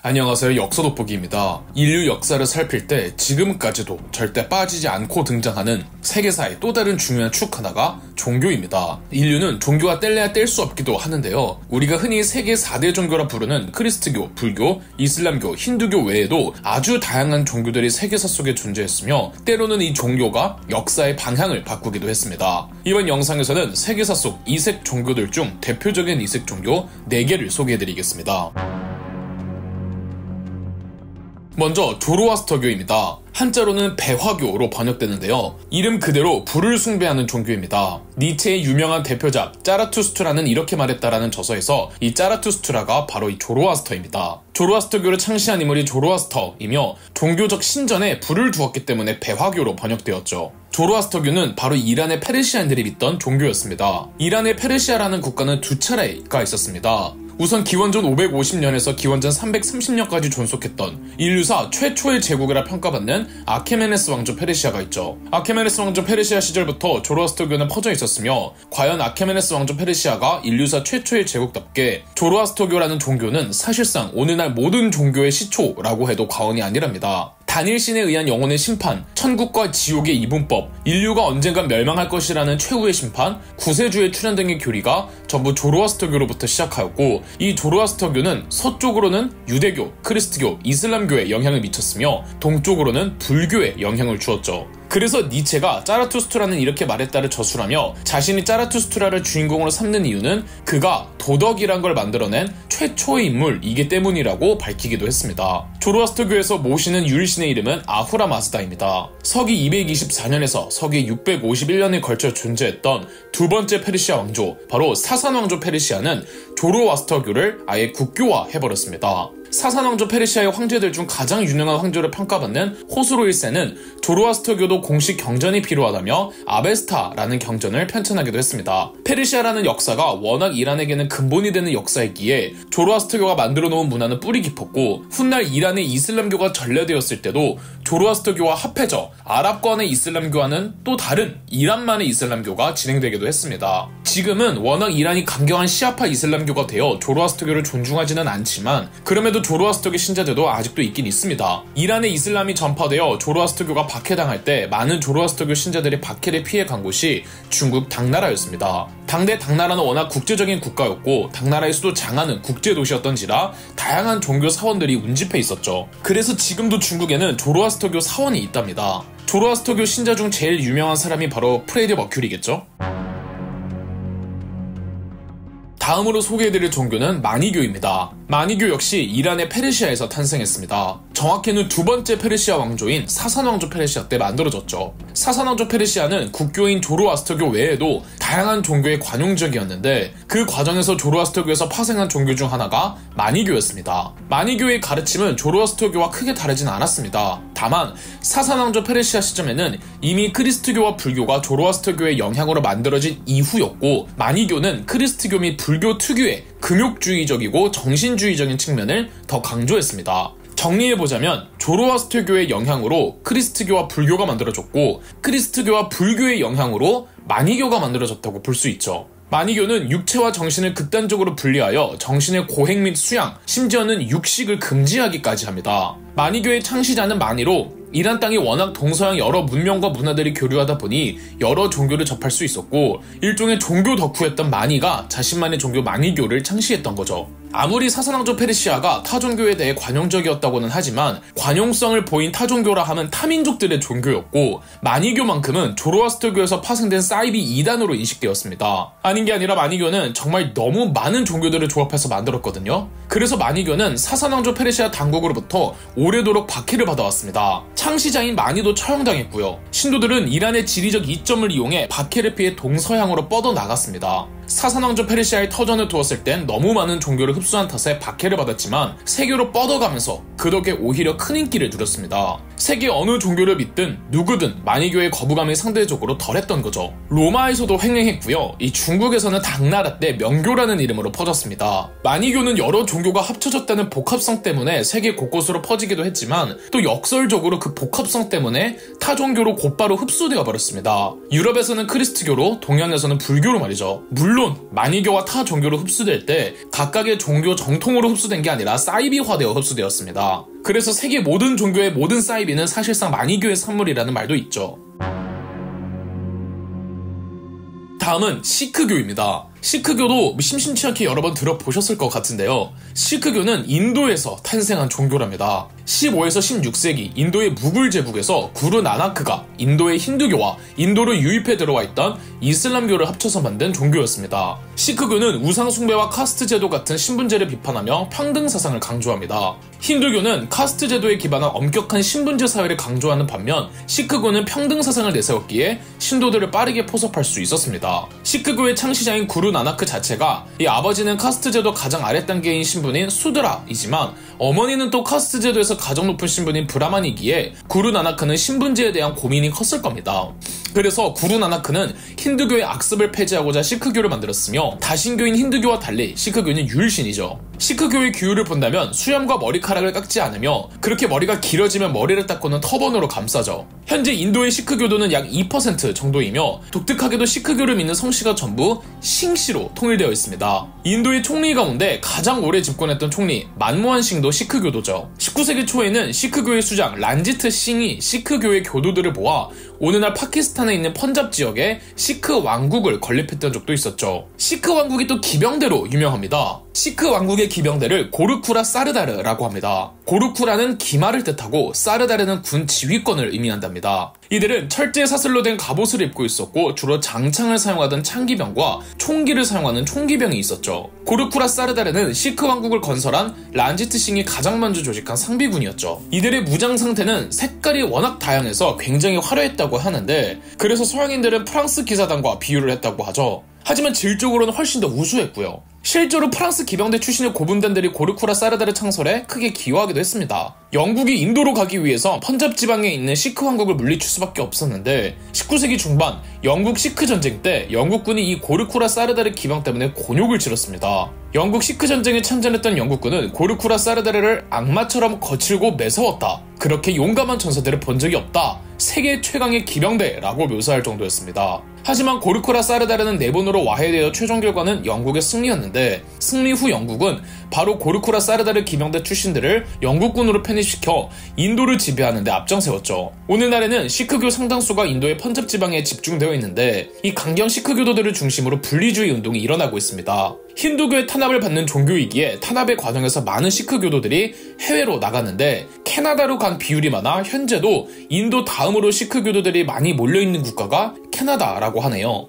안녕하세요, 역사돋보기입니다. 인류 역사를 살필 때 지금까지도 절대 빠지지 않고 등장하는 세계사의 또 다른 중요한 축 하나가 종교입니다. 인류는 종교와 뗄래야 뗄 수 없기도 하는데요. 우리가 흔히 세계 4대 종교라 부르는 크리스트교, 불교, 이슬람교, 힌두교 외에도 아주 다양한 종교들이 세계사 속에 존재했으며 때로는 이 종교가 역사의 방향을 바꾸기도 했습니다. 이번 영상에서는 세계사 속 이색 종교들 중 대표적인 이색 종교 4개를 소개해드리겠습니다. 먼저 조로아스터교입니다. 한자로는 배화교로 번역되는데요. 이름 그대로 불을 숭배하는 종교입니다. 니체의 유명한 대표작 짜라투스트라는 이렇게 말했다라는 저서에서 이 짜라투스트라가 바로 이 조로아스터입니다. 조로아스터교를 창시한 인물이 조로아스터이며 종교적 신전에 불을 두었기 때문에 배화교로 번역되었죠. 조로아스터교는 바로 이란의 페르시아인들이 믿던 종교였습니다. 이란의 페르시아라는 국가는 두 차례가 있었습니다. 우선 기원전 550년에서 기원전 330년까지 존속했던 인류사 최초의 제국이라 평가받는 아케메네스 왕조 페르시아가 있죠. 아케메네스 왕조 페르시아 시절부터 조로아스터교는 퍼져 있었으며 과연 아케메네스 왕조 페르시아가 인류사 최초의 제국답게 조로아스터교라는 종교는 사실상 오늘날 모든 종교의 시초라고 해도 과언이 아니랍니다. 다니엘신에 의한 영혼의 심판, 천국과 지옥의 이분법, 인류가 언젠간 멸망할 것이라는 최후의 심판, 구세주의 출현 등의 교리가 전부 조로아스터교로부터 시작하였고 이 조로아스터교는 서쪽으로는 유대교, 크리스트교, 이슬람교에 영향을 미쳤으며 동쪽으로는 불교에 영향을 주었죠. 그래서 니체가 짜라투스트라는 이렇게 말했다를 저술하며 자신이 짜라투스트라를 주인공으로 삼는 이유는 그가 도덕이란 걸 만들어낸 최초의 인물이기 때문이라고 밝히기도 했습니다. 조로아스터교에서 모시는 유일신의 이름은 아후라 마즈다입니다. 서기 224년에서 서기 651년에 걸쳐 존재했던 두 번째 페르시아 왕조, 바로 사산 왕조 페르시아는 조로아스터교를 아예 국교화해버렸습니다. 사산 왕조 페르시아의 황제들 중 가장 유능한 황제로 평가받는 호스로 1세는 조로아스터교도 공식 경전이 필요하다며 아베스타라는 경전을 편찬하기도 했습니다. 페르시아라는 역사가 워낙 이란에게는 근본이 되는 역사이기에 조로아스터교가 만들어 놓은 문화는 뿌리 깊었고 훗날 이란의 이슬람교가 전래되었을 때도 조로아스터교와 합해져 아랍권의 이슬람교와는 또 다른 이란만의 이슬람교가 진행되기도 했습니다. 지금은 워낙 이란이 강경한 시아파 이슬람교가 되어 조로아스터교를 존중하지는 않지만 그럼에도 조로아스터교 신자들도 아직도 있긴 있습니다. 이란의 이슬람이 전파되어 조로아스터교가 박해당할 때 많은 조로아스터교 신자들이 박해를 피해 간 곳이 중국 당나라였습니다. 당대 당나라는 워낙 국제적인 국가였고 당나라의 수도 장안은 국제도시였던지라 다양한 종교 사원들이 운집해 있었죠. 그래서 지금도 중국에는 조로아스터교 사원이 있답니다. 조로아스터교 신자 중 제일 유명한 사람이 바로 프레디 머큐리겠죠? 다음으로 소개해드릴 종교는 마니교입니다. 마니교 역시 이란의 페르시아에서 탄생했습니다. 정확히는 두 번째 페르시아 왕조인 사산 왕조 페르시아 때 만들어졌죠. 사산 왕조 페르시아는 국교인 조로아스터교 외에도 다양한 종교에 관용적이었는데 그 과정에서 조로아스터교에서 파생한 종교 중 하나가 마니교였습니다. 마니교의 가르침은 조로아스터교와 크게 다르진 않았습니다. 다만 사산 왕조 페르시아 시점에는 이미 크리스트교와 불교가 조로아스터교의 영향으로 만들어진 이후였고 마니교는 크리스트교 및 불교 특유의 금욕주의적이고 정신주의적인 측면을 더 강조했습니다. 정리해보자면 조로아스터교의 영향으로 크리스트교와 불교가 만들어졌고 크리스트교와 불교의 영향으로 마니교가 만들어졌다고 볼 수 있죠. 마니교는 육체와 정신을 극단적으로 분리하여 정신의 고행 및 수양, 심지어는 육식을 금지하기까지 합니다. 마니교의 창시자는 마니로 이란 땅이 워낙 동서양 여러 문명과 문화들이 교류하다 보니 여러 종교를 접할 수 있었고 일종의 종교 덕후였던 마니가 자신만의 종교 마니교를 창시했던 거죠. 아무리 사산왕조 페르시아가 타종교에 대해 관용적이었다고는 하지만 관용성을 보인 타종교라 하면 타민족들의 종교였고 마니교만큼은 조로아스터교에서 파생된 사이비 이단으로 인식되었습니다. 아닌 게 아니라 마니교는 정말 너무 많은 종교들을 조합해서 만들었거든요. 그래서 마니교는 사산왕조 페르시아 당국으로부터 오래도록 박해를 받아왔습니다. 창시자인 마니도 처형당했고요. 신도들은 이란의 지리적 이점을 이용해 박해를 피해 동서양으로 뻗어나갔습니다. 사산왕조 페르시아의 터전을 두었을 땐 너무 많은 종교를 흡수한 탓에 박해를 받았지만 세계로 뻗어가면서 그 그 덕에 오히려 큰 인기를 누렸습니다. 세계 어느 종교를 믿든 누구든 마니교의 거부감이 상대적으로 덜했던 거죠. 로마에서도 횡행했고요. 이 중국에서는 당나라 때 명교라는 이름으로 퍼졌습니다. 마니교는 여러 종교가 합쳐졌다는 복합성 때문에 세계 곳곳으로 퍼지기도 했지만 또 역설적으로 그 복합성 때문에 타 종교로 곧바로 흡수되어 버렸습니다. 유럽에서는 크리스트교로, 동양에서는 불교로 말이죠. 물론 마니교와 타 종교로 흡수될 때 각각의 종교 정통으로 흡수된 게 아니라 사이비화되어 흡수되었습니다. 그래서 세계 모든 종교의 모든 사이비는 사실상 마니교의 산물이라는 말도 있죠. 다음은 시크교입니다. 시크교도 심심치 않게 여러 번 들어보셨을 것 같은데요. 시크교는 인도에서 탄생한 종교랍니다. 15에서 16세기 인도의 무굴 제국에서 구루 나나크가 인도의 힌두교와 인도로 유입해 들어와 있던 이슬람교를 합쳐서 만든 종교였습니다. 시크교는 우상 숭배와 카스트 제도 같은 신분제를 비판하며 평등 사상을 강조합니다. 힌두교는 카스트 제도에 기반한 엄격한 신분제 사회를 강조하는 반면 시크교는 평등 사상을 내세웠기에 신도들을 빠르게 포섭할 수 있었습니다. 시크교의 창시자인 구루 나나크 자체가 이 아버지는 카스트 제도 가장 아랫단계인 신분인 수드라이지만 어머니는 또 카스트 제도에서 가장 높은 신분인 브라만이기에 구루 나나크는 신분제에 대한 고민이 컸을 겁니다. 그래서 구루 나나크는 힌두교의 악습을 폐지하고자 시크교를 만들었으며 다신교인 힌두교와 달리 시크교는 유일신이죠. 시크교의 규율을 본다면 수염과 머리카락을 깎지 않으며 그렇게 머리가 길어지면 머리를 닦고는 터번으로 감싸죠. 현재 인도의 시크교도는 약 2% 정도이며 독특하게도 시크교를 믿는 성씨가 전부 싱씨로 통일되어 있습니다. 인도의 총리 가운데 가장 오래 집권했던 총리 만모한 싱도 시크교도죠. 19세기 초에는 시크교의 수장 란지트 싱이 시크교의 교도들을 모아 오늘날 파키스탄에 있는 펀잡 지역에 시크 왕국을 건립했던 적도 있었죠. 시크 왕국이 또 기병대로 유명합니다. 시크 왕국의 기병대를 고르쿠라 사르다르라고 합니다. 고르쿠라는 기마를 뜻하고 사르다르는 군 지휘권을 의미한답니다. 이들은 철제 사슬로 된 갑옷을 입고 있었고 주로 장창을 사용하던 창기병과 총기를 사용하는 총기병이 있었죠. 고르쿠라 사르다르는 시크 왕국을 건설한 란지트 싱이 가장 먼저 조직한 상비군이었죠. 이들의 무장 상태는 색깔이 워낙 다양해서 굉장히 화려했다고 하는데 그래서 서양인들은 프랑스 기사단과 비유를 했다고 하죠. 하지만 질적으로는 훨씬 더 우수했고요. 실제로 프랑스 기병대 출신의 고분단들이 고르쿠라 사르다르 창설에 크게 기여하기도 했습니다. 영국이 인도로 가기 위해서 펀잡 지방에 있는 시크 왕국을 물리칠 수밖에 없었는데 19세기 중반 영국 시크 전쟁 때 영국군이 이 고르쿠라 사르다르 기병 때문에 곤욕을 치렀습니다. 영국 시크 전쟁에 참전했던 영국군은 고르쿠라 사르다르를 악마처럼 거칠고 매서웠다. 그렇게 용감한 전사들을 본 적이 없다. 세계 최강의 기병대라고 묘사할 정도였습니다. 하지만 고르쿠라 사르다르는 4번으로 와해되어 최종 결과는 영국의 승리였는데 승리 후 영국은 바로 고르쿠라 사르다르 기병대 출신들을 영국군으로 편입시켜 인도를 지배하는 데 앞장세웠죠. 오늘날에는 시크교 상당수가 인도의 펀잡 지방에 집중되어 있는데 이 강경 시크교도들을 중심으로 분리주의 운동이 일어나고 있습니다. 힌두교의 탄압을 받는 종교이기에 탄압의 과정에서 많은 시크교도들이 해외로 나갔는데 캐나다로 간 비율이 많아 현재도 인도 다음으로 시크교도들이 많이 몰려있는 국가가 캐나다라고 하네요.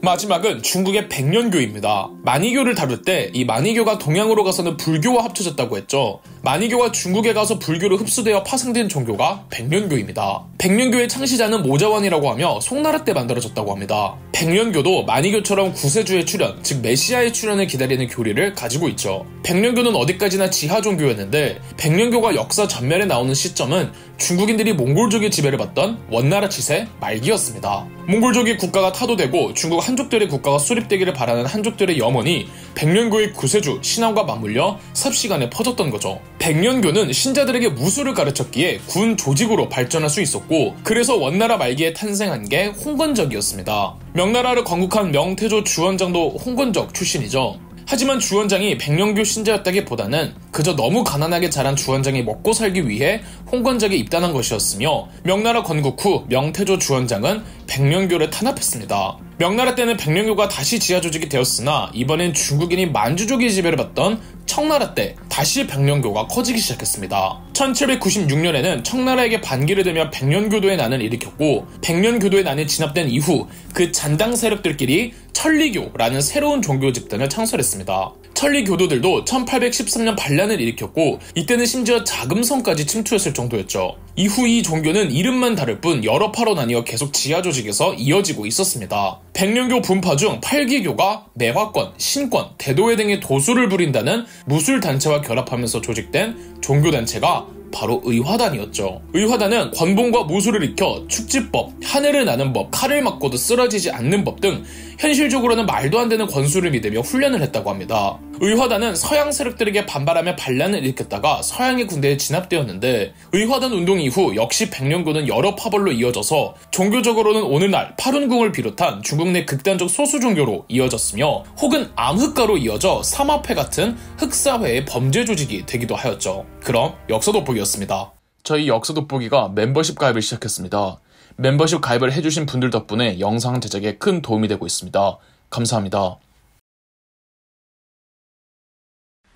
마지막은 중국의 백년교입니다. 마니교를 다룰 때 이 마니교가 동양으로 가서는 불교와 합쳐졌다고 했죠. 마니교가 중국에 가서 불교로 흡수되어 파생된 종교가 백년교입니다. 백년교의 창시자는 모자원이라고 하며 송나라 때 만들어졌다고 합니다. 백년교도 마니교처럼 구세주의 출현, 즉 메시아의 출현을 기다리는 교리를 가지고 있죠. 백년교는 어디까지나 지하 종교였는데 백년교가 역사 전면에 나오는 시점은 중국인들이 몽골족의 지배를 받던 원나라 치세 말기였습니다. 몽골족의 국가가 타도되고 중국 한족들의 국가가 수립되기를 바라는 한족들의 염원이 백년교의 구세주 신앙과 맞물려 삽시간에 퍼졌던 거죠. 백년교는 신자들에게 무술을 가르쳤기에 군 조직으로 발전할 수 있었고 그래서 원나라 말기에 탄생한 게 홍건적이었습니다. 명나라를 건국한 명태조 주원장도 홍건적 출신이죠. 하지만 주원장이 백년교 신자였다기보다는 그저 너무 가난하게 자란 주원장이 먹고 살기 위해 홍건적에 입단한 것이었으며 명나라 건국 후 명태조 주원장은 백년교를 탄압했습니다. 명나라 때는 백년교가 다시 지하 조직이 되었으나 이번엔 중국인이 만주족의 지배를 받던 청나라 때 다시 백년교가 커지기 시작했습니다. 1796년에는 청나라에게 반기를 들며 백년교도의 난을 일으켰고 백년교도의 난이 진압된 이후 그 잔당 세력들끼리 천리교라는 새로운 종교 집단을 창설했습니다. 천리교도들도 1813년 반란을 일으켰고 이때는 심지어 자금성까지 침투했을 정도였죠. 이후 이 종교는 이름만 다를 뿐 여러 파로 나뉘어 계속 지하 조직에서 이어지고 있었습니다. 백령교 분파 중 팔기교가 매화권, 신권, 대도회 등의 도수를 부린다는 무술단체와 결합하면서 조직된 종교단체가 바로 의화단이었죠. 의화단은 권봉과 무술을 익혀 축지법, 하늘을 나는 법, 칼을 맞고도 쓰러지지 않는 법 등 현실적으로는 말도 안 되는 권수를 믿으며 훈련을 했다고 합니다. 의화단은 서양 세력들에게 반발하며 반란을 일으켰다가 서양의 군대에 진압되었는데 의화단 운동 이후 역시 백령교는 여러 파벌로 이어져서 종교적으로는 오늘날 파룬궁을 비롯한 중국 내 극단적 소수 종교로 이어졌으며 혹은 암흑가로 이어져 삼합회 같은 흑사회의 범죄 조직이 되기도 하였죠. 그럼 역사 돋보기였습니다. 저희 역사 돋보기가 멤버십 가입을 시작했습니다. 멤버십 가입을 해주신 분들 덕분에 영상 제작에 큰 도움이 되고 있습니다. 감사합니다.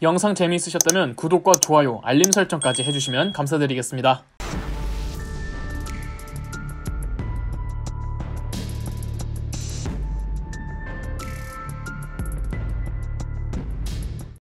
영상 재미있으셨다면 구독과 좋아요, 알림 설정까지 해주시면 감사드리겠습니다.